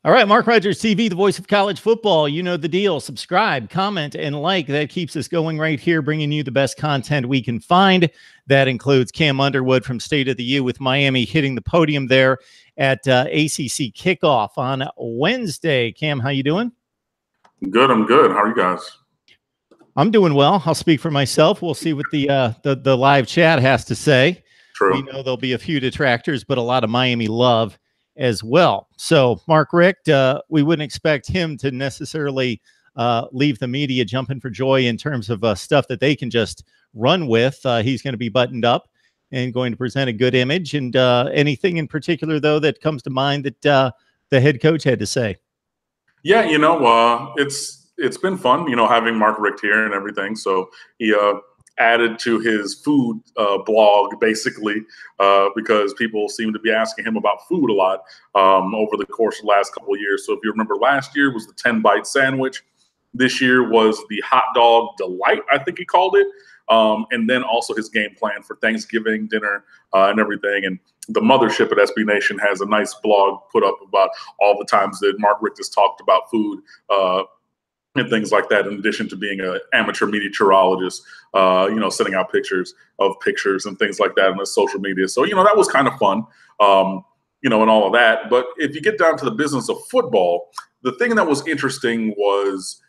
All right, Mark Rogers TV, the voice of college football. You know the deal. Subscribe, comment, and like. That keeps us going right here, bringing you the best content we can find. That includes Cam Underwood from State of the U with Miami hitting the podium there at ACC Kickoff on Wednesday. Cam, how you doing? Good. I'm good. How are you guys? I'm doing well. I'll speak for myself. We'll see what the live chat has to say. True. We know there'll be a few detractors, but a lot of Miami love as well. So Mark Richt, we wouldn't expect him to necessarily leave the media jumping for joy in terms of stuff that they can just run with. He's going to be buttoned up and going to present a good image. And anything in particular, though, that comes to mind that the head coach had to say? Yeah, it's been fun, having Mark Richt here and everything. So he added to his food blog, basically, because people seem to be asking him about food a lot over the course of the last couple of years. So if you remember, last year was the 10-bite sandwich. This year was the hot dog delight, I think he called it. And then also his game plan for Thanksgiving dinner and everything. And the mothership at SB Nation has a nice blog put up about all the times that Mark Richt has talked about food and things like that, in addition to being an amateur meteorologist, sending out pictures and things like that on his social media. So, that was kind of fun, and all of that. But if you get down to the business of football, the thing that was interesting was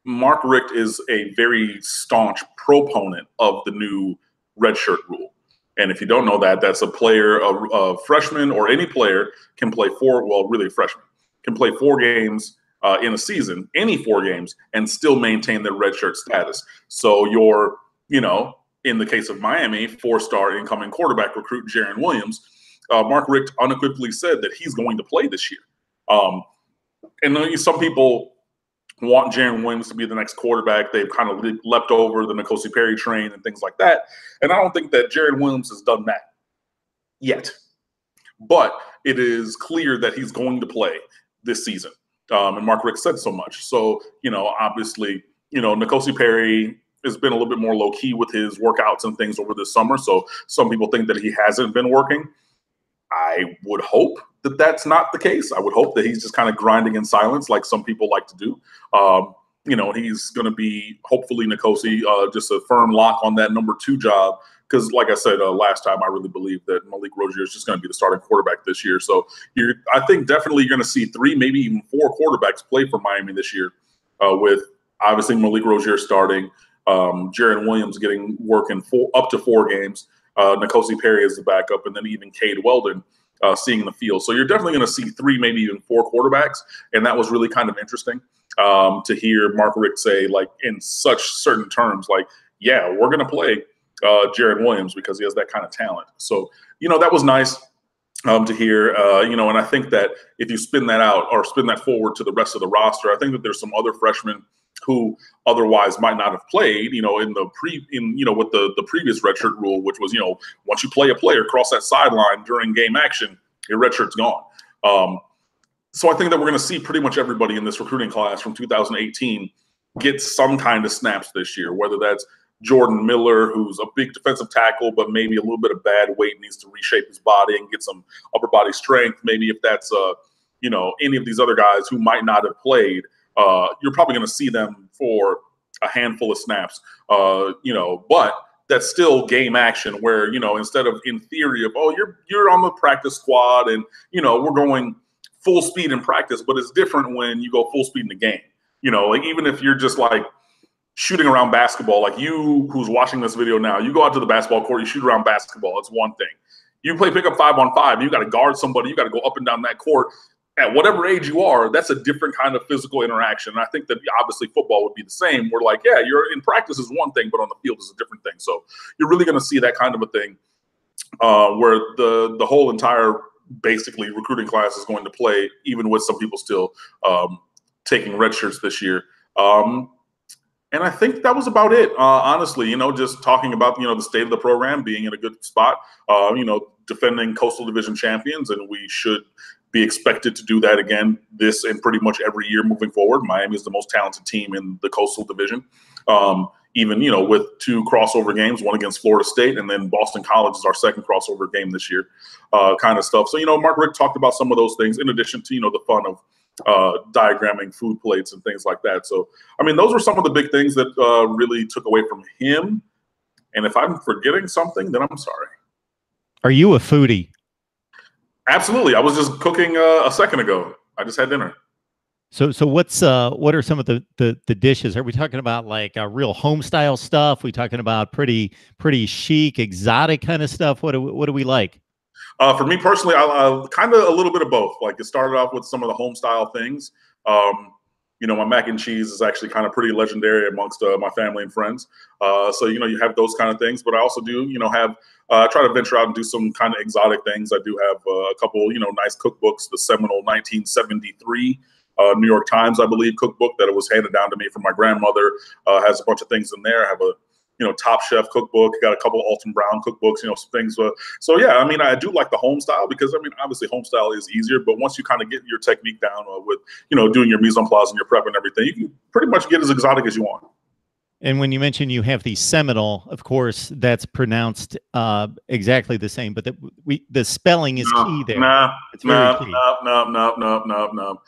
Mark Richt is a very staunch proponent of the new redshirt rule. And if you don't know that, that's a player, a freshman or any player can play a freshman can play 4 games in a season, any 4 games, and still maintain their redshirt status. So you're, in the case of Miami, 4-star incoming quarterback recruit Jarren Williams, Mark Richt unequivocally said that he's going to play this year. And some people want Jarren Williams to be the next quarterback. They've kind of leapt over the N'Kosi Perry train and things like that. And I don't think that Jarren Williams has done that yet. But it is clear that he's going to play this season. And Mark Richt said so much. So, obviously, N'Kosi Perry has been a little bit more low-key with his workouts and things over this summer. So some people think that he hasn't been working. I would hope that that's not the case. I would hope that he's just kind of grinding in silence like some people like to do. He's going to be, hopefully, N'Kosi, just a firm lock on that number 2 job. Because, like I said last time, I really believe that Malik Rozier is just going to be the starting quarterback this year. So I think definitely you're going to see 3, maybe even 4 quarterbacks play for Miami this year, with obviously Malik Rozier starting, Jarren Williams getting work in up to 4 games, N'Kosi Perry as the backup, and then even Cade Weldon seeing the field. So you're definitely going to see 3, maybe even 4 quarterbacks, and that was really kind of interesting to hear Mark Richt say, like, in such certain terms, like, yeah, we're going to play Jarren Williams because he has that kind of talent. So, that was nice to hear, and I think that if you spin that out or spin that forward to the rest of the roster, I think that there's some other freshmen who otherwise might not have played, with the previous redshirt rule, which was, once you play a player cross that sideline during game action, your redshirt's gone. So I think that we're going to see pretty much everybody in this recruiting class from 2018 get some kind of snaps this year, whether that's Jordan Miller, who's a big defensive tackle, but maybe a little bit of bad weight, needs to reshape his body and get some upper body strength. Maybe if that's, any of these other guys who might not have played, you're probably going to see them for a handful of snaps, but that's still game action where, instead of in theory of, you're on the practice squad and, we're going full speed in practice, but it's different when you go full speed in the game. Like even if you're just like shooting around basketball, like you who's watching this video now, you go out to the basketball court, you shoot around basketball. It's one thing. You play pickup 5-on-5, you got to guard somebody, you got to go up and down that court. At whatever age you are, that's a different kind of physical interaction. And I think that obviously football would be the same. We're like, yeah, you're in practice is one thing, but on the field is a different thing. So you're really going to see that kind of a thing where the whole entire basically recruiting class is going to play, even with some people still taking red shirts this year. And I think that was about it, honestly, just talking about, the state of the program being in a good spot, defending Coastal Division champions, and we should be expected to do that again this and pretty much every year moving forward. Miami is the most talented team in the Coastal Division, even, with 2 crossover games, one against Florida State, and then Boston College is our second crossover game this year, kind of stuff. So, Mark Richt talked about some of those things in addition to, the fun of diagramming food plates and things like that. So, I mean, those were some of the big things that really took away from him. And if I'm forgetting something, then I'm sorry. Are you a foodie? Absolutely. I was just cooking a second ago. I just had dinner. So what are some of the dishes? Are we talking about like real home style stuff? We talking about pretty chic, exotic kind of stuff? What do we like? For me personally, I kind of a little bit of both. Like it started off with some of the home style things. You know, my mac and cheese is actually kind of pretty legendary amongst my family and friends. So, you know, you have those kind of things, but I also do, you know, have try to venture out and do some kind of exotic things. I do have a couple, you know, nice cookbooks, the seminal 1973 New York Times, I believe, cookbook that it was handed down to me from my grandmother. Has a bunch of things in there. I have a, you know, Top Chef cookbook, got a couple Alton Brown cookbooks, you know, some things. So yeah, I mean, I do like the home style because, I mean, obviously home style is easier, but once you kind of get your technique down with, you know, doing your mise en place and your prep and everything, you can pretty much get as exotic as you want. And when you mention you have the Seminole, of course, that's pronounced exactly the same, but the spelling is key there. It's very key. No.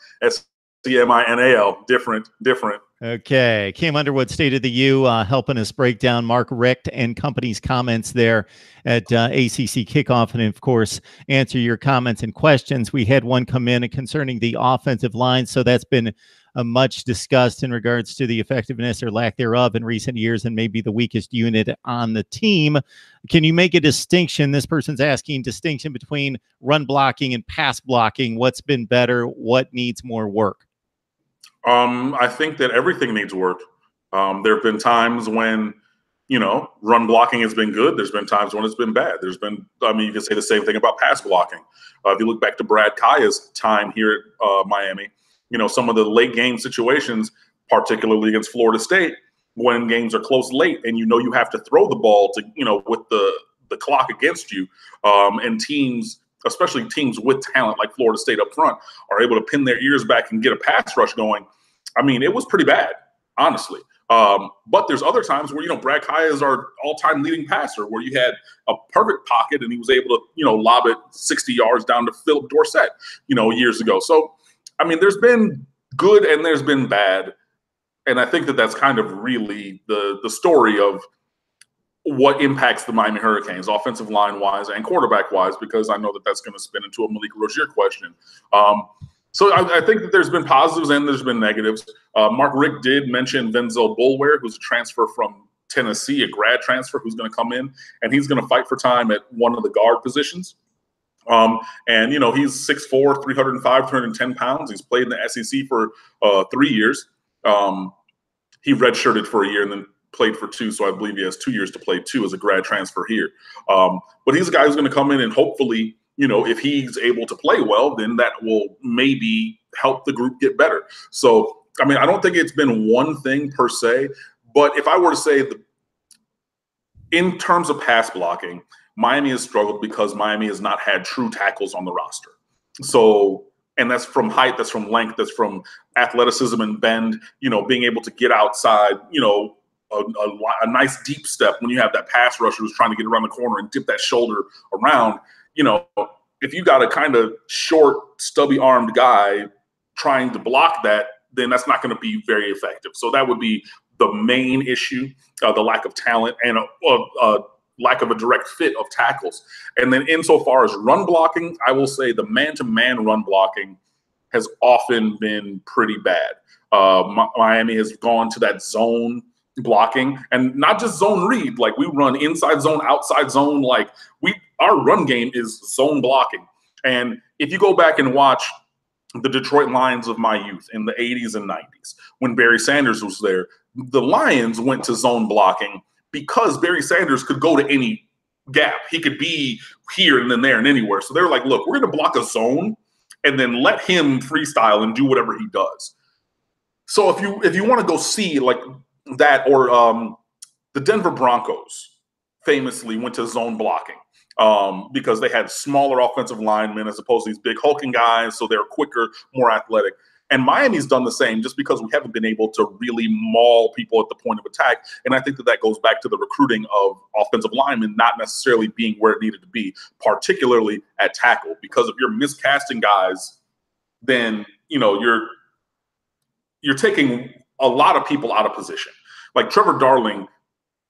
SCMINAL, different. Okay. Cam Underwood, State of the U, helping us break down Mark Richt and company's comments there at ACC Kickoff. And, of course, answer your comments and questions. We had one come in concerning the offensive line, so that's been much discussed in regards to the effectiveness or lack thereof in recent years and maybe the weakest unit on the team. Can you make a distinction? This person's asking distinction between run blocking and pass blocking. What's been better? What needs more work? I think that everything needs work. There have been times when, you know, run blocking has been good. There's been times when it's been bad. There's been, I mean, you can say the same thing about pass blocking. If you look back to Brad Kaya's time here at Miami, you know, some of the late game situations, particularly against Florida State, when games are close late and you know you have to throw the ball to, you know, with the clock against you, and teams, especially teams with talent like Florida State up front, are able to pin their ears back and get a pass rush going. I mean, it was pretty bad, honestly. But there's other times where, you know, Brad Kaya is our all-time leading passer, where you had a perfect pocket and he was able to, you know, lob it 60 yards down to Philip Dorsett, you know, years ago. So, I mean, there's been good and there's been bad. And I think that that's kind of really the story of what impacts the Miami Hurricanes, offensive line-wise and quarterback-wise, because I know that that's going to spin into a Malik Rozier question. So I think that there's been positives and there's been negatives. Mark Richt did mention Venzel Bulware, who's a transfer from Tennessee, a grad transfer who's going to come in, and he's going to fight for time at one of the guard positions. And, you know, he's 6'4", 305, 310 pounds. He's played in the SEC for 3 years. He redshirted for a year and then played for 2, so I believe he has 2 years to play 2 as a grad transfer here. But he's a guy who's going to come in and hopefully, you know, if he's able to play well, then that will maybe help the group get better. So, I mean, I don't think it's been one thing per se, but if I were to say in terms of pass blocking, Miami has struggled because Miami has not had true tackles on the roster. So, and that's from height, that's from length, that's from athleticism and bend, you know, being able to get outside, you know, a nice deep step when you have that pass rusher who's trying to get around the corner and dip that shoulder around. You know, if you got a kind of short, stubby-armed guy trying to block that, then that's not going to be very effective. So that would be the main issue, the lack of talent and a lack of a direct fit of tackles. And then insofar as run blocking, I will say the man-to-man run blocking has often been pretty bad. Miami has gone to that zone blocking, and not just zone read. Like, we run inside zone, outside zone. Like, our run game is zone blocking. And if you go back and watch the Detroit Lions of my youth in the 80s and 90s, when Barry Sanders was there, the Lions went to zone blocking because Barry Sanders could go to any gap. He could be here and then there and anywhere. So they're like, look, we're going to block a zone and then let him freestyle and do whatever he does. So if you want to go see like that, or the Denver Broncos famously went to zone blocking because they had smaller offensive linemen as opposed to these big hulking guys, so they're quicker, more athletic. And Miami's done the same, just because we haven't been able to really maul people at the point of attack. And I think that goes back to the recruiting of offensive linemen not necessarily being where it needed to be, particularly at tackle. Because if you're miscasting guys, then you're taking a lot of people out of position. Like Trevor Darling,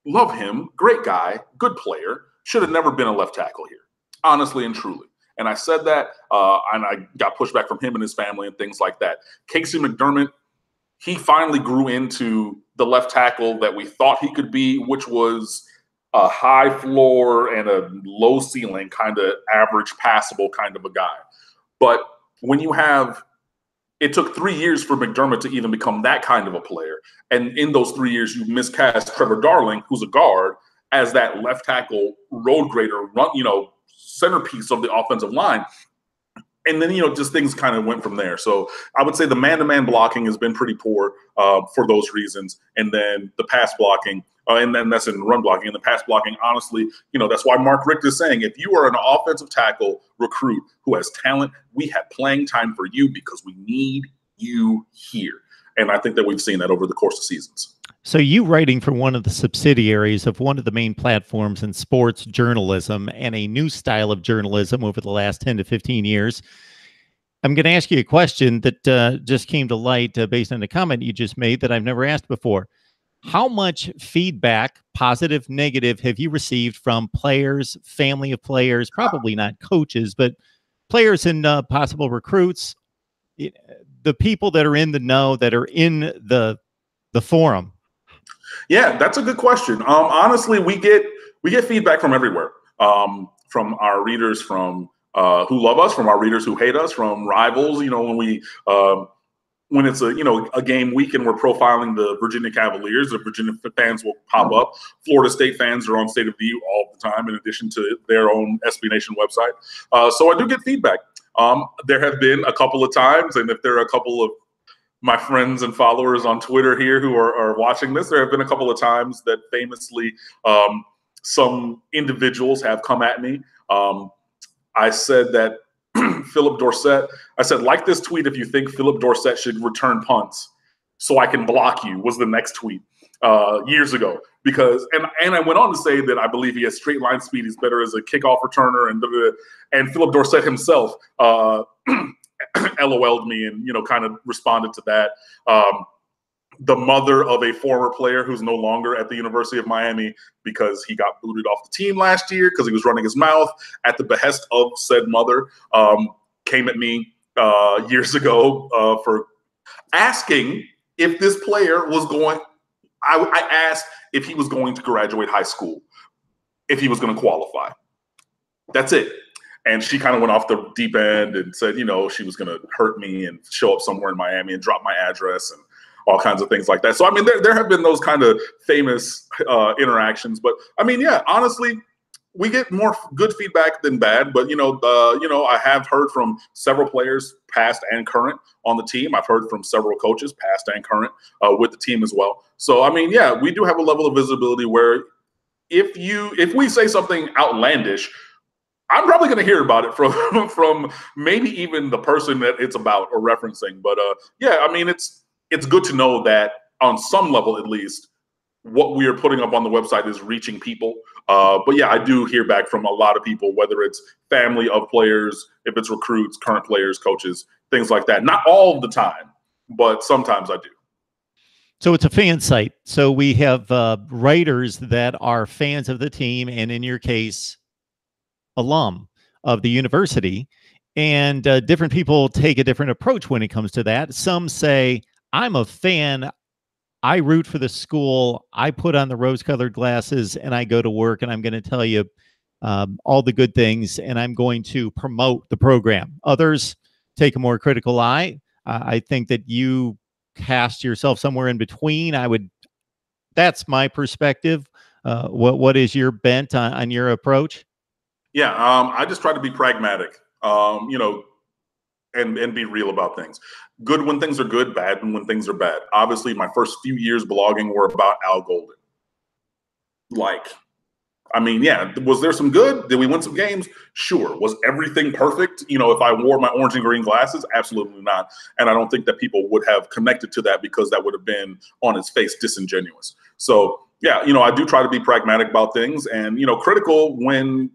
love him, great guy, good player, should have never been a left tackle here, honestly and truly. And I said that, and I got pushback from him and his family and things like that. Casey McDermott, he finally grew into the left tackle that we thought he could be, which was a high floor and a low ceiling, kind of average, passable kind of a guy. But when you have – it took 3 years for McDermott to even become that kind of a player. And in those 3 years, you miscast Trevor Darling, who's a guard, as that left tackle road grader, centerpiece of the offensive line. And then, just things kind of went from there. So I would say the man-to-man blocking has been pretty poor for those reasons. And then the pass blocking, and then that's in run blocking. And the pass blocking, honestly, that's why Mark Richt is saying, if you are an offensive tackle recruit who has talent, we have playing time for you because we need you here. And I think that we've seen that over the course of seasons. So you writing for one of the subsidiaries of one of the main platforms in sports journalism and a new style of journalism over the last 10 to 15 years, I'm going to ask you a question that just came to light based on a comment you just made that I've never asked before. How much feedback, positive, negative, have you received from players, family of players, probably not coaches, but players and possible recruits, the people that are in the know, that are in the forum? Yeah, that's a good question. Honestly, we get feedback from everywhere, from our readers, from who love us, from our readers who hate us, from rivals. When it's a game week and we're profiling the Virginia Cavaliers, the Virginia fans will pop up. Florida State fans are on State of View all the time, in addition to their own SB Nation website. So I do get feedback. There have been a couple of times, and if there are a couple of my friends and followers on Twitter here who are watching this, there have been a couple of times that famously some individuals have come at me. I said that Philip Dorsett, I said, like this tweet if you think Philip Dorsett should return punts so I can block you, was the next tweet years ago. Because and I went on to say that I believe he has straight line speed. He's better as a kickoff returner. And Philip Dorsett himself LOL'd me and, kind of responded to that. The mother of a former player who's no longer at the University of Miami because he got booted off the team last year because he was running his mouth at the behest of said mother, came at me years ago for asking if this player was going – I asked if he was going to graduate high school, if he was going to qualify. That's it. And she kind of went off the deep end and said, she was going to hurt me and show up somewhere in Miami and drop my address and all kinds of things like that. So, I mean, there have been those kind of famous interactions. But, I mean, yeah, honestly, we get more good feedback than bad. But, I have heard from several players, past and current, on the team. I've heard from several coaches, past and current, with the team as well. So, I mean, yeah, we do have a level of visibility where if we say something outlandish, I'm probably going to hear about it from maybe even the person that it's about or referencing. But yeah, I mean, it's good to know that on some level, at least, what we are putting up on the website is reaching people. But yeah, I do hear back from a lot of people, whether it's family of players, if it's recruits, current players, coaches, things like that. Not all the time, but sometimes I do. So it's a fan site. So we have writers that are fans of the team, and in your case, alum of the university, and different people take a different approach when it comes to that. Some say, I'm a fan, I root for the school, I put on the rose-colored glasses, and I go to work, and I'm going to tell you all the good things, and I'm going to promote the program. Others take a more critical eye. I think that you cast yourself somewhere in between. That's my perspective. What is your bent on your approach? Yeah, I just try to be pragmatic, and be real about things. Good when things are good, bad when things are bad. Obviously, my first few years blogging were about Al Golden. Yeah, was there some good? Did we win some games? Sure. Was everything perfect? If I wore my orange and green glasses? Absolutely not. And I don't think that people would have connected to that because that would have been on its face disingenuous. So, yeah, I do try to be pragmatic about things and, critical when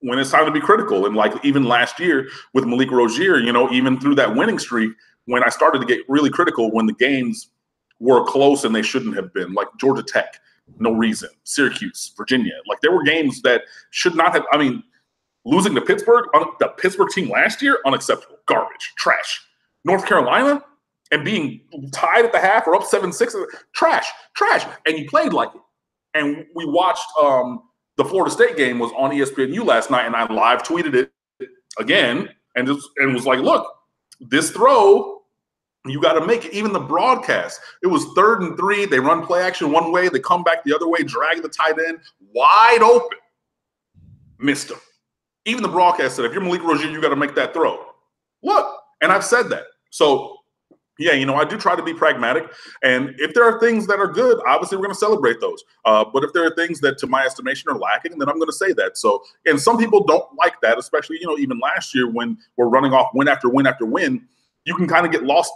when it's time to be critical. And like even last year with Malik Rozier, you know, even through that winning streak, when I started to get really critical when the games were close and they shouldn't have been, like Georgia Tech, no reason, Syracuse, Virginia. Like there were games that should not have, I mean, losing to Pittsburgh, the Pittsburgh team last year, unacceptable, garbage, trash. North Carolina and being tied at the half or up 7-6, trash. And you played like it. And we watched the Florida State game was on ESPNU last night, and I live tweeted it again and was like, look, this throw, you got to make it. Even the broadcast, it was 3rd and 3. They run play action one way, they come back the other way, drag the tight end wide open. Missed him. Even the broadcast said, if you're Malik Rozier, you got to make that throw. Look, and I've said that. So, yeah, you know, I do try to be pragmatic. And if there are things that are good, obviously we're going to celebrate those. But if there are things that, to my estimation, are lacking, then I'm going to say that. So, and some people don't like that, especially, you know, even last year when we're running off win after win after win, you can kind of get lost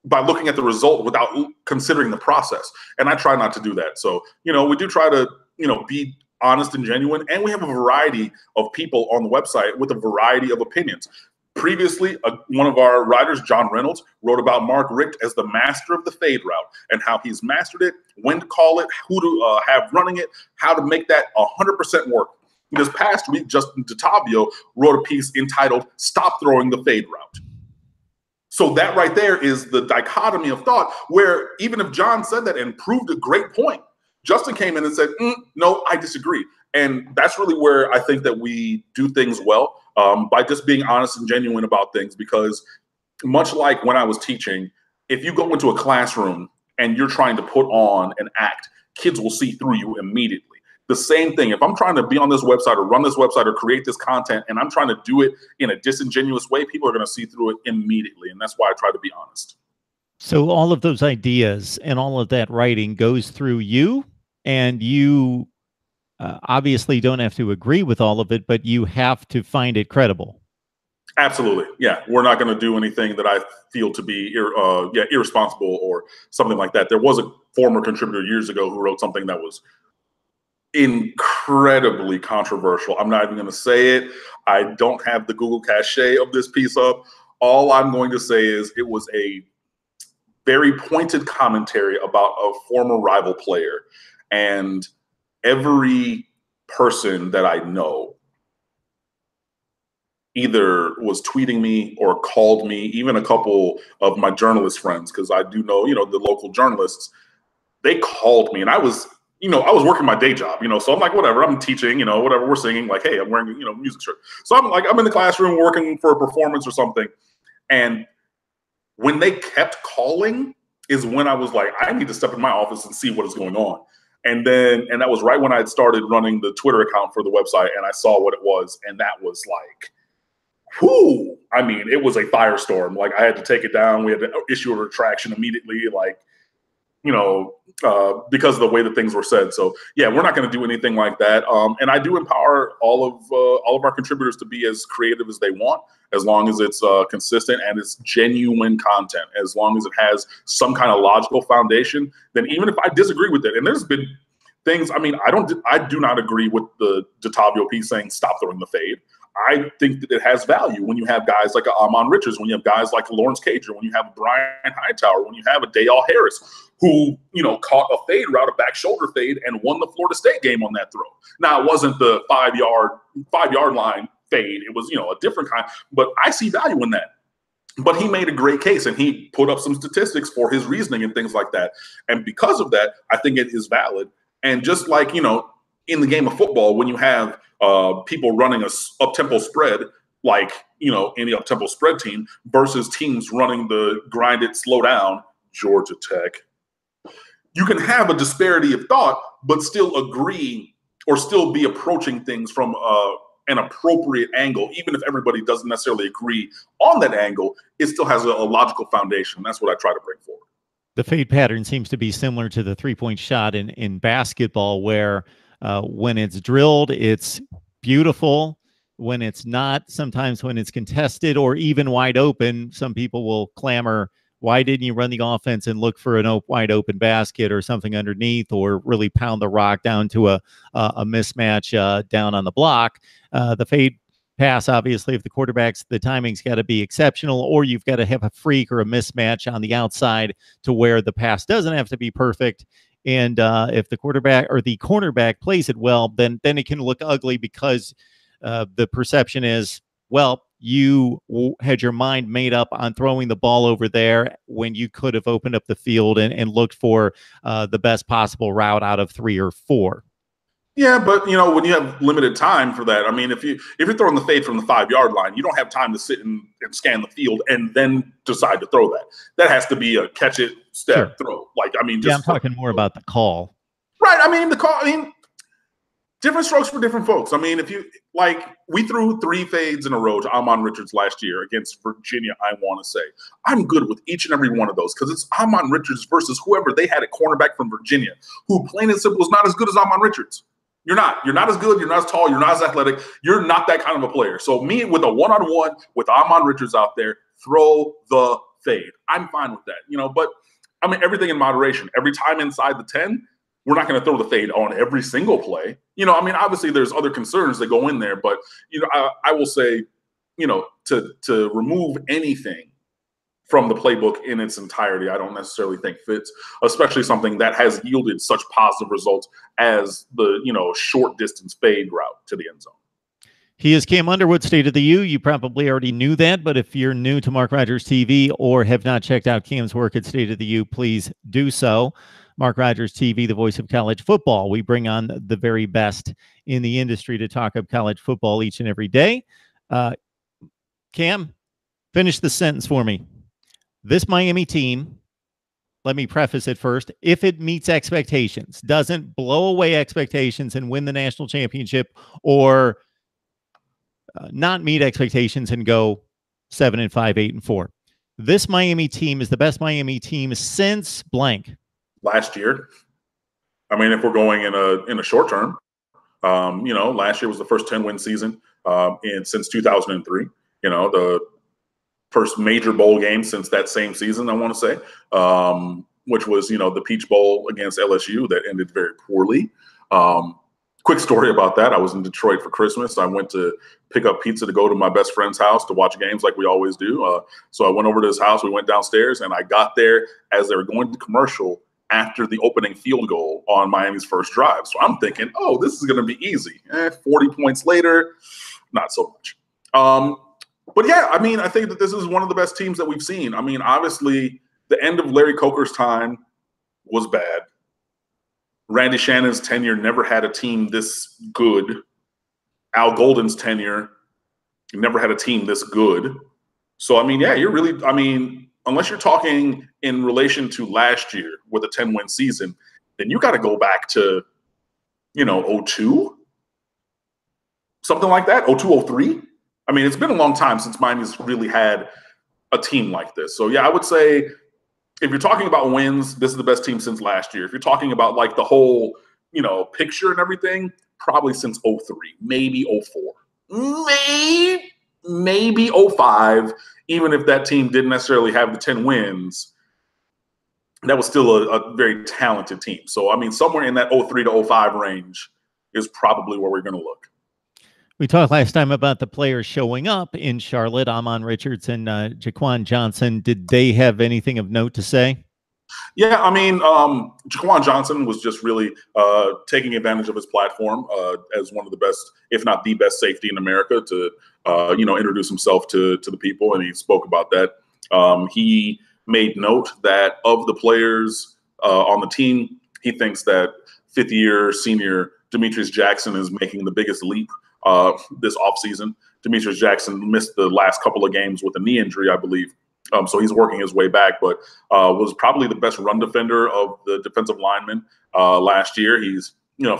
by looking at the result without considering the process. And I try not to do that. So, you know, we do try to, you know, be honest and genuine. And we have a variety of people on the website with a variety of opinions. Previously, one of our writers, John Reynolds, wrote about Mark Richt as the master of the fade route and how he's mastered it, when to call it, who to have running it, how to make that 100% work. This past week, Justin DeTavio wrote a piece entitled "Stop Throwing the Fade Route." So that right there is the dichotomy of thought, where even if John said that and proved a great point, Justin came in and said, no, I disagree. And that's really where I think that we do things well, by just being honest and genuine about things. Because much like when I was teaching, if you go into a classroom and you're trying to put on an act, kids will see through you immediately. The same thing, if I'm trying to be on this website or run this website or create this content and I'm trying to do it in a disingenuous way, people are going to see through it immediately. And that's why I try to be honest. So all of those ideas and all of that writing goes through you, and you obviously don't have to agree with all of it, but you have to find it credible. Absolutely. Yeah. We're not going to do anything that I feel to be irresponsible or something like that. There was a former contributor years ago who wrote something that was incredibly controversial. I'm not even going to say it. I don't have the Google cache of this piece up. All I'm going to say is it was a very pointed commentary about a former rival player. And every person that I know either was tweeting me or called me, even a couple of my journalist friends, because I do know, you know, the local journalists, they called me and I was working my day job, so I'm like, whatever, I'm teaching, whatever, we're singing, like, hey, I'm wearing, music shirt. So I'm like, I'm in the classroom working for a performance or something. And when they kept calling is when I was like, I need to step in my office and see what is going on. And that was right when I had started running the Twitter account for the website, and I saw what it was. And that was like, whoo, I mean, it was a firestorm. Like, I had to take it down. We had to issue a retraction immediately, like, because of the way that things were said. So yeah, we're not going to do anything like that. And I do empower all of our contributors to be as creative as they want, as long as it's consistent and it's genuine content, as long as it has some kind of logical foundation. Then even if I disagree with it, and there's been things, I mean, I do not agree with the DeTavio piece saying stop throwing the fade. I think that it has value when you have guys like Amon Richards, when you have guys like Lawrence Cager, when you have Brian Hightower, when you have a Dale Harris, who, caught a fade route, a back shoulder fade, and won the Florida State game on that throw. Now, it wasn't the 5-yard line fade. It was, a different kind, but I see value in that. But he made a great case, and he put up some statistics for his reasoning and things like that. And because of that, I think it is valid. And just like, in the game of football, when you have people running a up-tempo spread, like, any up-tempo spread team versus teams running the grinded, slow down, Georgia Tech, you can have a disparity of thought, but still agree or still be approaching things from an appropriate angle. Even if everybody doesn't necessarily agree on that angle, it still has a logical foundation. That's what I try to bring forward. The fade pattern seems to be similar to the three-point shot in basketball, where when it's drilled, it's beautiful. When it's not, sometimes when it's contested or even wide open, some people will clamor Why didn't you run the offense and look for an wide open basket or something underneath, or really pound the rock down to a mismatch down on the block? The fade pass, obviously, if the timing's got to be exceptional, or you've got to have a freak or a mismatch on the outside to where the pass doesn't have to be perfect. And if the quarterback or the cornerback plays it well, then it can look ugly because the perception is, well, you had your mind made up on throwing the ball over there when you could have opened up the field and looked for the best possible route out of 3 or 4. Yeah, but when you have limited time for that, I mean, if you're throwing the fade from the 5-yard line, you don't have time to sit and scan the field and then decide to throw that. That has to be a catch it, step, throw. Like, I mean, I'm talking more about the call. Right. I mean, the call. I mean, different strokes for different folks. I mean, if you we threw 3 fades in a row to Amon Richards last year against Virginia. I want to say I'm good with each and every one of those because it's Amon Richards versus whoever they had at cornerback from Virginia, who plain and simple is not as good as Amon Richards. You're not as good. You're not as tall. You're not as athletic. You're not that kind of a player. So me with a one-on-one with Amon Richards out there, throw the fade. I'm fine with that. But I mean, everything in moderation. Every time inside the 10, we're not going to throw the fade on every single play. I mean, obviously there's other concerns that go in there, but I will say, to remove anything from the playbook in its entirety, I don't necessarily think fits, especially something that has yielded such positive results as the, short distance fade route to the end zone. He is Cam Underwood, State of the U. You probably already knew that, but if you're new to Mark Rogers TV or have not checked out Cam's work at State of the U, please do so. Mark Rogers TV, the voice of college football. We bring on the very best in the industry to talk of college football each and every day. Cam, finish the sentence for me. This Miami team, let me preface it first, if it meets expectations, doesn't blow away expectations and win the national championship, or not meet expectations and go 7-5, 8-4. This Miami team is the best Miami team since blank. Last year. I mean, if we're going in a short term, last year was the first 10-win season since 2003. The first major bowl game since that same season, I want to say, which was, the Peach Bowl against LSU that ended very poorly. Quick story about that. I was in Detroit for Christmas. I went to pick up pizza to go to my best friend's house to watch games like we always do. So I went over to his house. We went downstairs, and I got there as they were going to commercial after the opening field goal on Miami's first drive. So I'm thinking, oh, this is going to be easy. 40 points later, not so much. But yeah, I mean, I think that this is one of the best teams that we've seen. I mean, obviously, the end of Larry Coker's time was bad. Randy Shannon's tenure never had a team this good. Al Golden's tenure never had a team this good. So, I mean, yeah, unless you're talking in relation to last year with a 10-win season, then you got to go back to, 02, something like that, 02, 03. I mean, it's been a long time since Miami's really had a team like this. So, yeah, I would say if you're talking about wins, this is the best team since last year. If you're talking about like the whole, picture and everything, probably since 03, maybe 04, maybe 05. Even if that team didn't necessarily have the 10 wins, that was still a very talented team. So, I mean, somewhere in that 03 to 05 range is probably where we're going to look. We talked last time about the players showing up in Charlotte, Amon Richards and Jaquan Johnson. Did they have anything of note to say? Yeah, I mean, Jaquan Johnson was just really taking advantage of his platform as one of the best, if not the best safety in America to, introduce himself to the people, and he spoke about that. He made note that of the players on the team, he thinks that fifth-year senior Demetrius Jackson is making the biggest leap this offseason. Demetrius Jackson missed the last couple of games with a knee injury, I believe. So he's working his way back, but was probably the best run defender of the defensive linemen last year. He's,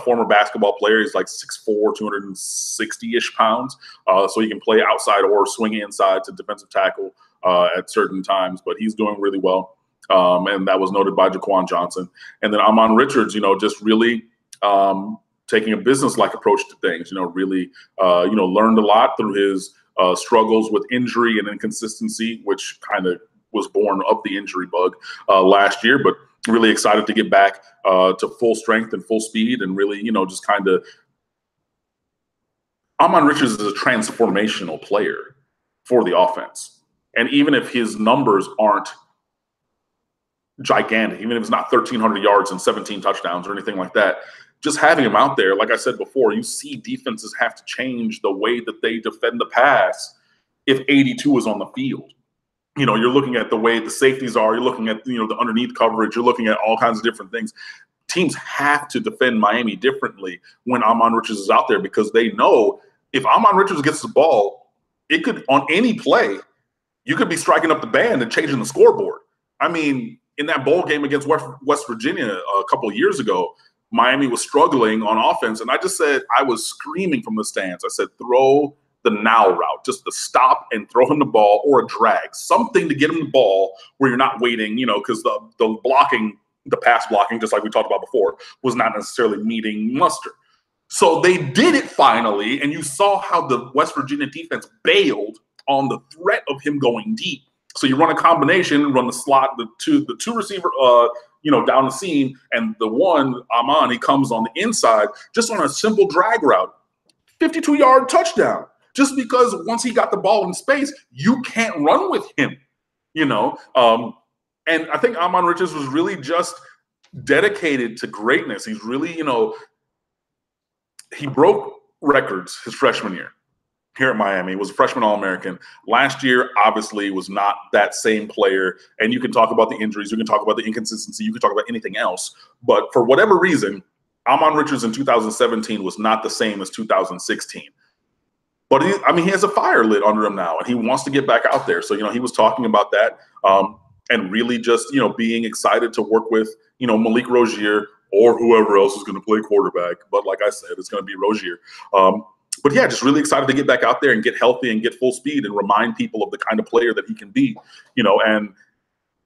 former basketball player. He's like 6'4", 260-ish pounds. So he can play outside or swing inside to defensive tackle at certain times, but he's doing really well. And that was noted by Jaquan Johnson. And then Amon Richards, just really taking a business-like approach to things, really, learned a lot through his struggles with injury and inconsistency, which kind of was born of the injury bug last year, but really excited to get back to full strength and full speed and really, just kind of Amon Richards is a transformational player for the offense. And even if his numbers aren't gigantic, even if it's not 1,300 yards and 17 touchdowns or anything like that, just having him out there, like I said before, you see defenses have to change the way that they defend the pass if 82 is on the field. You're looking at the way the safeties are, you're looking at, the underneath coverage, you're looking at all kinds of different things. Teams have to defend Miami differently when Amon Richards is out there because they know if Amon Richards gets the ball, it could, on any play, you could be striking up the band and changing the scoreboard. I mean, in that bowl game against West Virginia a couple of years ago, Miami was struggling on offense, and I just said, I was screaming from the stands. I said, throw the now route, just to stop and throw him the ball or a drag, something to get him the ball where you're not waiting, because the blocking, the pass blocking, just like we talked about before, was not necessarily meeting muster. So they did it finally, and you saw how the West Virginia defense bailed on the threat of him going deep. So you run a combination, run the slot, the two receiver, down the seam, and the one, Amon, he comes on the inside just on a simple drag route. 52-yard touchdown. Just because once he got the ball in space, you can't run with him, And I think Amon Richards was really just dedicated to greatness. He's really, he broke records his freshman year here at Miami. He was a freshman All-American. Last year, obviously, was not that same player. And you can talk about the injuries. You can talk about the inconsistency. You can talk about anything else. But for whatever reason, Amon Richards in 2017 was not the same as 2016. But he has a fire lit under him now, and he wants to get back out there. So, he was talking about that and really just, being excited to work with, Malik Rozier or whoever else is going to play quarterback. But like I said, it's going to be Rozier. But yeah, just really excited to get back out there and get healthy and get full speed and remind people of the kind of player that he can be, and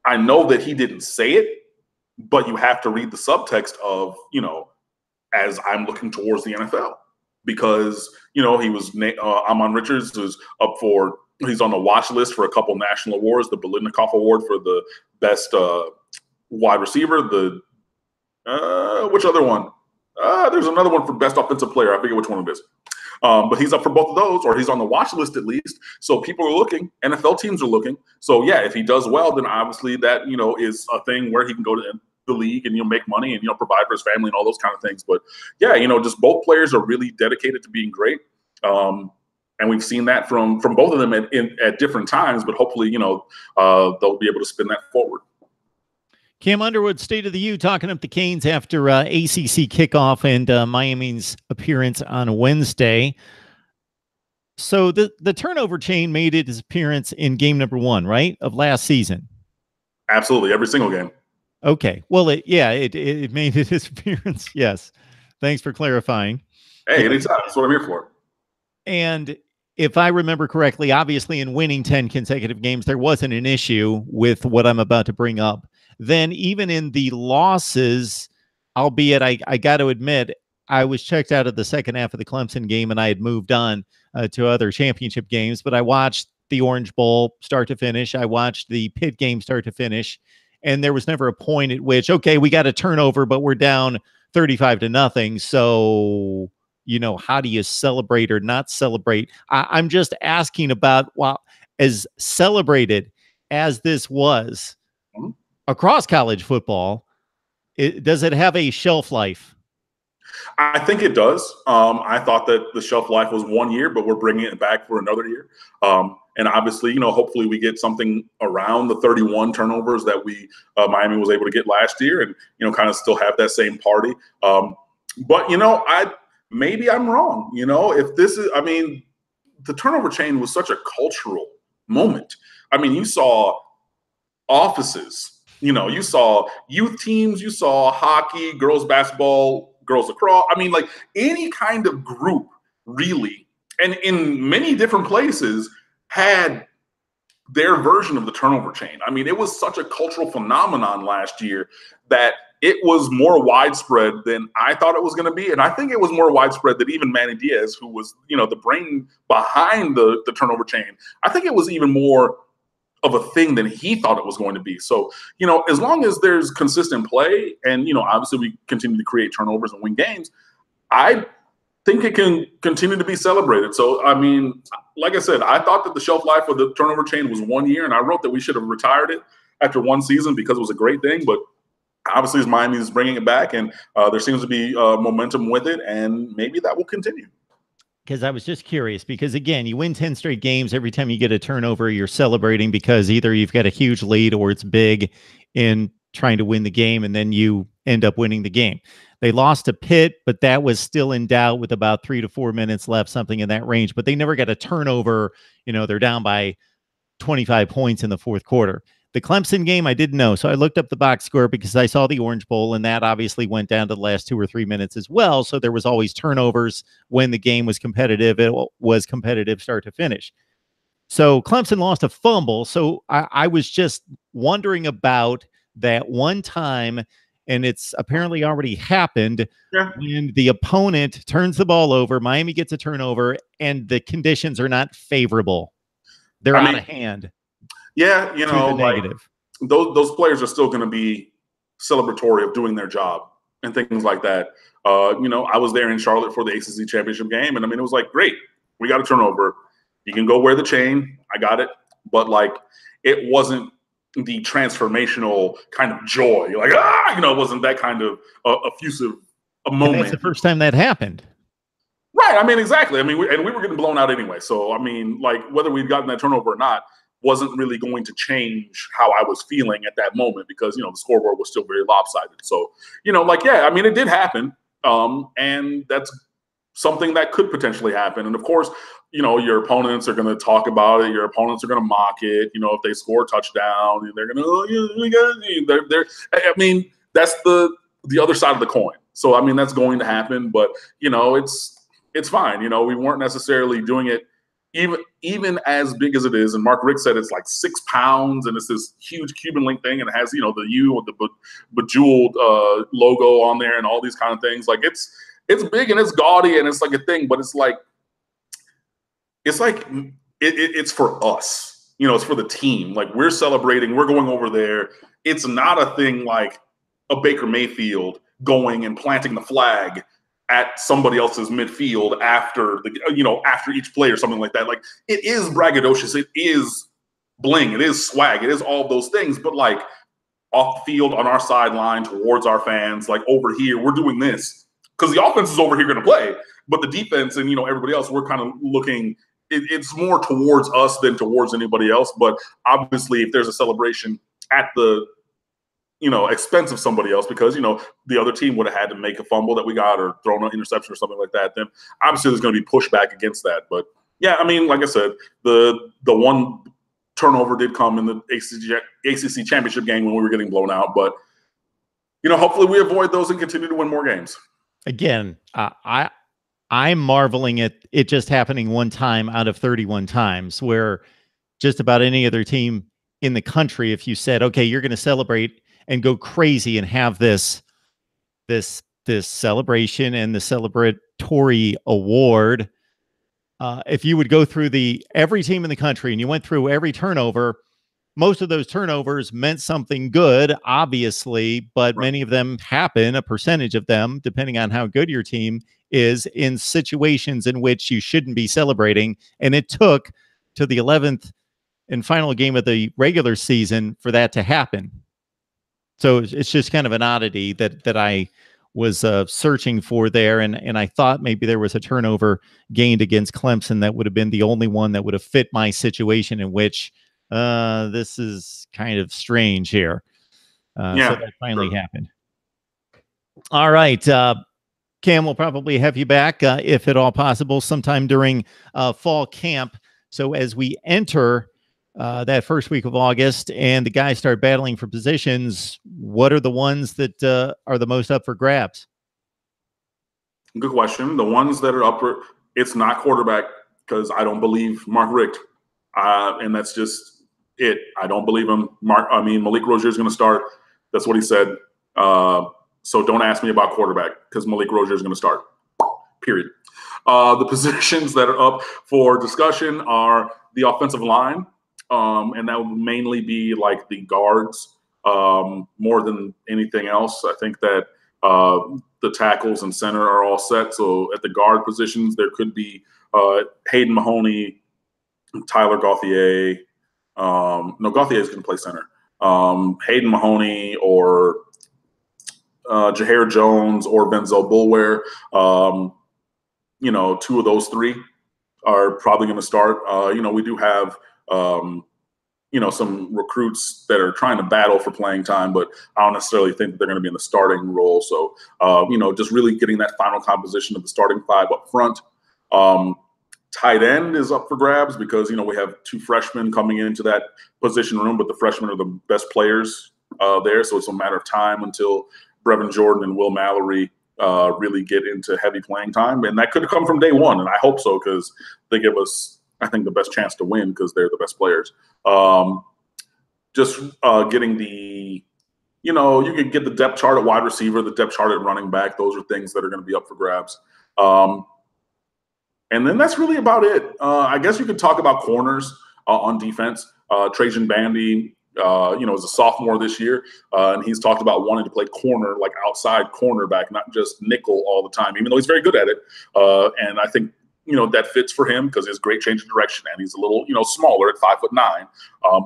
I know that he didn't say it, but you have to read the subtext of, as I'm looking towards the NFL, because, he was Amon Richards was he's on the watch list for a couple national awards, the Biletnikoff Award for the best wide receiver, which other one? There's another one for best offensive player. I forget which one it is. But he's up for both of those, or he's on the watch list at least. So people are looking. NFL teams are looking. So, yeah, if he does well, then obviously that, is a thing where he can go to the league and, make money and, provide for his family and all those kind of things. But, yeah, just both players are really dedicated to being great. And we've seen that from both of them at different times. But hopefully, they'll be able to spin that forward. Cam Underwood, State of the U, talking up the Canes after ACC kickoff and Miami's appearance on Wednesday. So the turnover chain made its appearance in game number 1, right, of last season? Absolutely, every single game. Okay. Well, it made its appearance. Yes. Thanks for clarifying. Hey, anytime. That's what I'm here for. And if I remember correctly, obviously in winning 10 consecutive games, there wasn't an issue with what I'm about to bring up. Then even in the losses, albeit I got to admit, I was checked out of the second half of the Clemson game and I had moved on to other championship games, but I watched the Orange Bowl start to finish. I watched the Pitt game start to finish, and there was never a point at which, okay, we got a turnover, but we're down 35-0. So, how do you celebrate or not celebrate? I'm just asking about, as celebrated as this was, across college football, does it have a shelf life? I think it does. I thought that the shelf life was 1 year, but we're bringing it back for another year. And obviously, hopefully we get something around the 31 turnovers that Miami was able to get last year and, kind of still have that same party. But, maybe I'm wrong. If this is, the turnover chain was such a cultural moment. You saw offices. You saw youth teams, you saw hockey, girls basketball, girls lacrosse. Any kind of group, really, and in many different places, had their version of the turnover chain. It was such a cultural phenomenon last year that it was more widespread than I thought it was going to be. And I think it was more widespread than even Manny Diaz, who was, the brain behind the turnover chain. I think it was even more of a thing than he thought it was going to be. So, you know, as long as there's consistent play and, you know, obviously we continue to create turnovers and win games, I think it can continue to be celebrated. So, I mean, like I said, I thought that the shelf life of the turnover chain was 1 year, and I wrote that we should have retired it after one season because it was a great thing. But obviously, as Miami is bringing it back, and there seems to be momentum with it, and maybe that will continue. Because I was just curious, because again, you win 10 straight games. Every time you get a turnover, you're celebrating because either you've got a huge lead or it's big in trying to win the game, and then you end up winning the game. They lost to Pitt, but that was still in doubt with about 3 to 4 minutes left, something in that range. But they never got a turnover. You know, they're down by 25 points in the fourth quarter. The Clemson game, I didn't know. So I looked up the box score because I saw the Orange Bowl, and that obviously went down to the last 2 or 3 minutes as well. So there was always turnovers when the game was competitive. It was competitive start to finish. So Clemson lost a fumble. So I was just wondering about that one time, and it's apparently already happened when the opponent turns the ball over, Miami gets a turnover, and the conditions are not favorable. They're out of hand. Yeah, you know, like those players are still going to be celebratory of doing their job and things like that. You know, I was there in Charlotte for the ACC championship game, and I mean, it was like, great, we got a turnover. You can go wear the chain. I got it. But like, it wasn't the transformational kind of joy. Like, you know, it wasn't that kind of effusive a moment. And that's the first time that happened. Right. I mean, exactly. I mean, we were getting blown out anyway. So, I mean, like, whether we'd gotten that turnover or not wasn't really going to change how I was feeling at that moment because, you know, the scoreboard was still very lopsided. So, you know, like, yeah, I mean, it did happen. And that's something that could potentially happen. And of course, you know, your opponents are going to talk about it. Your opponents are going to mock it. You know, if they score a touchdown, they're going to, I mean, that's the other side of the coin. So, I mean, that's going to happen, but, you know, it's fine. You know, we weren't necessarily doing it even as big as it is. And Mark Richt said it's like 6 pounds and it's this huge Cuban link thing. And it has, you know, the U with the bejeweled logo on there and all these kind of things. Like it's big and it's gaudy and it's like a thing, but it's for us, you know, it's for the team. Like we're celebrating, we're going over there. It's not a thing like a Baker Mayfield going and planting the flag at somebody else's midfield after each play or something like that. Like it is braggadocious. It is bling. It is swag. It is all those things. But like off the field on our sideline towards our fans, like over here, we're doing this because the offense is over here going to play. But the defense and, you know, everybody else, we're kind of looking, it's more towards us than towards anybody else. But obviously if there's a celebration at the, you know, expense of somebody else because, you know, the other team would have had to make a fumble that we got or thrown an interception or something like that, then obviously there's going to be pushback against that. But yeah, I mean, like I said, the one turnover did come in the ACC championship game when we were getting blown out. But, you know, hopefully we avoid those and continue to win more games. Again, I'm marveling at it just happening one time out of 31 times where just about any other team in the country, if you said, okay, you're going to celebrate and go crazy and have this celebration and the celebratory award. If you would go through every team in the country and you went through every turnover, most of those turnovers meant something good, obviously, but many of them happen, a percentage of them, depending on how good your team is, in situations in which you shouldn't be celebrating. And it took to the 11th and final game of the regular season for that to happen. So it's just kind of an oddity that I was searching for there. And I thought maybe there was a turnover gained against Clemson that would have been the only one that would have fit my situation in which this is kind of strange here. So that finally happened. All right. Cam, we'll probably have you back, if at all possible, sometime during fall camp. So as we enter that first week of August and the guys start battling for positions, what are the ones that are the most up for grabs? Good question. The ones that are up for, it's not quarterback because I don't believe Mark Richt. And that's just it. I don't believe him. Malik Rozier is going to start. That's what he said. So don't ask me about quarterback because Malik Rozier is going to start, period. The positions that are up for discussion are the offensive line. and that would mainly be like the guards more than anything else. I think that the tackles and center are all set. So at the guard positions, there could be Hayden Mahoney, Tyler Gauthier. No, Gauthier is going to play center. Hayden Mahoney or Jahair Jones or Benzel Bulware. Two of those three are probably going to start. We do have some recruits that are trying to battle for playing time, but I don't necessarily think that they're going to be in the starting role. So, just really getting that final composition of the starting five up front. Tight end is up for grabs because, we have two freshmen coming into that position room, but the freshmen are the best players there. So it's a matter of time until Brevin Jordan and Will Mallory really get into heavy playing time. And that could come from day one. And I hope so, because they give us, I think, the best chance to win because they're the best players. Getting the, you could get the depth chart at wide receiver, the depth chart at running back. Those are things that are going to be up for grabs. And then that's really about it. I guess you could talk about corners on defense. Trajan Bandy, is a sophomore this year, and he's talked about wanting to play corner, like outside cornerback, not just nickel all the time, even though he's very good at it. And I think, that fits for him because he has great change of direction, and he's a little, smaller at 5'9".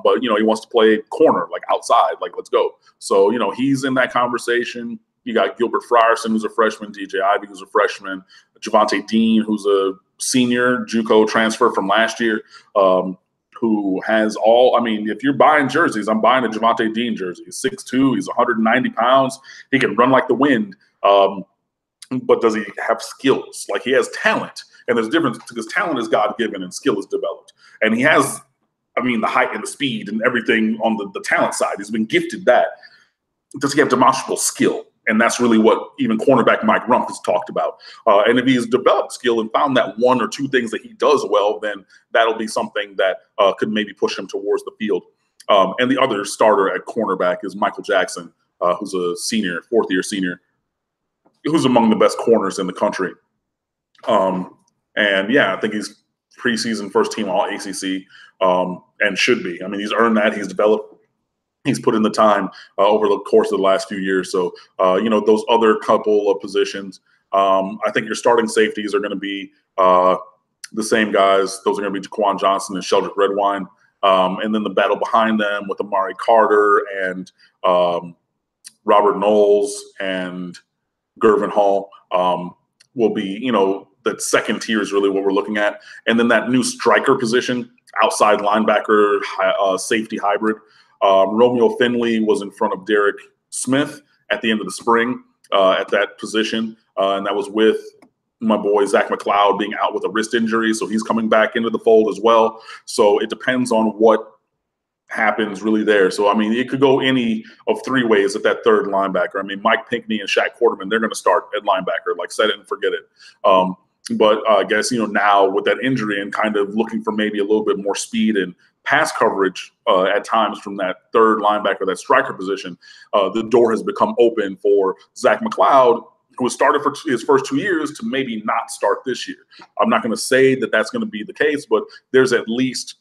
But, he wants to play corner, like outside, like let's go. So, he's in that conversation. You got Gilbert Frierson, who's a freshman, DJ Ivy, who's a freshman, Javante Dean, who's a senior JUCO transfer from last year, who has if you're buying jerseys, I'm buying a Javante Dean jersey. He's 6'2", he's 190 pounds. He can run like the wind. But does he have skills? Like, he has talent. And there's a difference because talent is God-given and skill is developed. And he has, the height and the speed and everything on the talent side. He's been gifted that. Does he have demonstrable skill? And that's really what even cornerback Mike Rumph has talked about. And if he's developed skill and found that one or two things that he does well, then that'll be something that could maybe push him towards the field. And the other starter at cornerback is Michael Jackson, who's a senior, fourth-year senior, who's among the best corners in the country. I think he's preseason first team all ACC and should be. He's earned that. He's developed. He's put in the time over the course of the last few years. So, those other couple of positions, I think your starting safeties are going to be the same guys. Those are going to be Jaquan Johnson and Sheldrick Redwine. And then the battle behind them with Amari Carter and Robert Knowles and Gervin Hall will be, that second tier is really what we're looking at. And then that new striker position, outside linebacker, safety hybrid. Romeo Finley was in front of Derek Smith at the end of the spring at that position. And that was with my boy Zach McLeod being out with a wrist injury. So he's coming back into the fold as well. So it depends on what happens really there. So, it could go any of three ways at that third linebacker. Mike Pinckney and Shaq Quarterman, they're going to start at linebacker, like set it and forget it. But I guess, now with that injury and kind of looking for maybe a little bit more speed and pass coverage at times from that third linebacker, that striker position, the door has become open for Zach McLeod, who has started for his first 2 years, to maybe not start this year. I'm not going to say that that's going to be the case, but there's at least,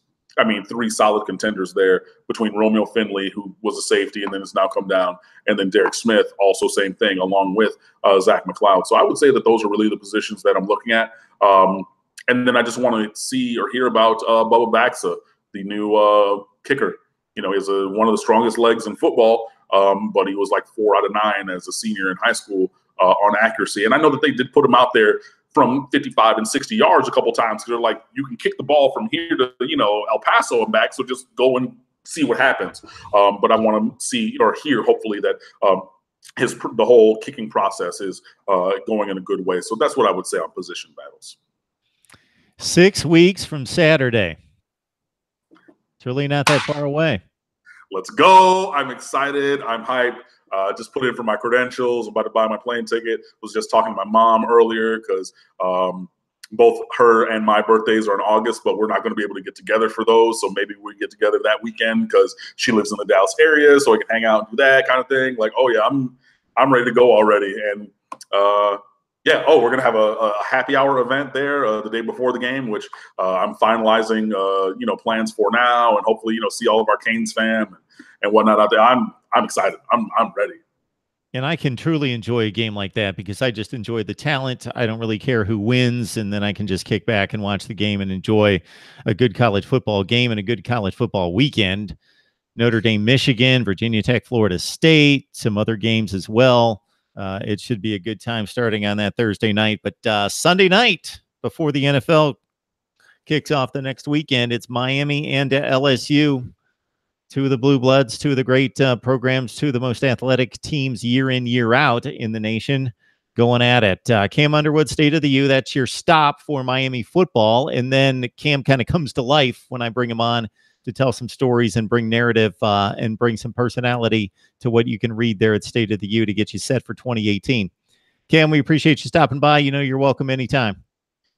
three solid contenders there between Romeo Finley, who was a safety and then has now come down, and then Derek Smith, also same thing, along with Zach McLeod. So I would say that those are really the positions that I'm looking at. And then I just want to see or hear about Bubba Baxa, the new kicker. He's one of the strongest legs in football, but he was like 4 out of 9 as a senior in high school on accuracy. And I know that they did put him out there from 55 and 60 yards a couple times because they're like, you can kick the ball from here to, El Paso and back, so just go and see what happens. But I want to see or hear, hopefully, that the whole kicking process is going in a good way. So that's what I would say on position battles. 6 weeks from Saturday. It's really not that far away. Let's go. I'm excited. I'm hyped. Just put in for my credentials. I'm about to buy my plane ticket. Was just talking to my mom earlier because both her and my birthdays are in August, but we're not going to be able to get together for those. So maybe we get together that weekend because she lives in the Dallas area, so I can hang out and do that kind of thing. Like, oh yeah, I'm ready to go already. And Yeah. Oh, we're gonna have a happy hour event there the day before the game, which I'm finalizing, plans for now, and hopefully, see all of our Canes fam and whatnot out there. I'm excited. I'm ready. And I can truly enjoy a game like that because I just enjoy the talent. I don't really care who wins, and then I can just kick back and watch the game and enjoy a good college football game and a good college football weekend. Notre Dame, Michigan, Virginia Tech, Florida State, some other games as well. It should be a good time starting on that Thursday night. But Sunday night, before the NFL kicks off the next weekend, it's Miami and LSU. Two of the Blue Bloods, two of the great programs, two of the most athletic teams year in, year out in the nation going at it. Cam Underwood, State of the U, that's your stop for Miami football. And then Cam kind of comes to life when I bring him on to tell some stories and bring narrative and bring some personality to what you can read there at State of the U to get you set for 2018. Cam, we appreciate you stopping by. You're welcome anytime.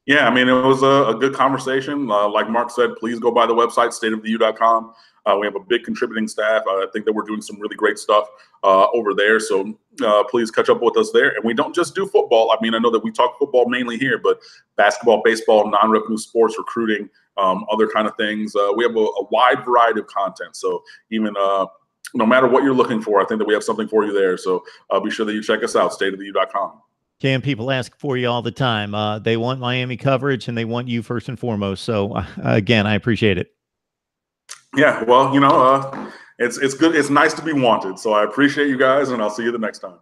Yeah, I mean, it was a good conversation. Like Mark said, please go by the website, stateoftheu.com. We have a big contributing staff. I think that we're doing some really great stuff over there. So please catch up with us there. And we don't just do football. I mean, I know that we talk football mainly here, but basketball, baseball, non-revenue sports, recruiting, other kind of things. We have a wide variety of content. So even no matter what you're looking for, I think that we have something for you there. So be sure that you check us out, stateoftheu.com. Cam, people ask for you all the time. They want Miami coverage, and they want you first and foremost. So, again, I appreciate it. Yeah, well, it's good. It's nice to be wanted. So I appreciate you guys, and I'll see you the next time.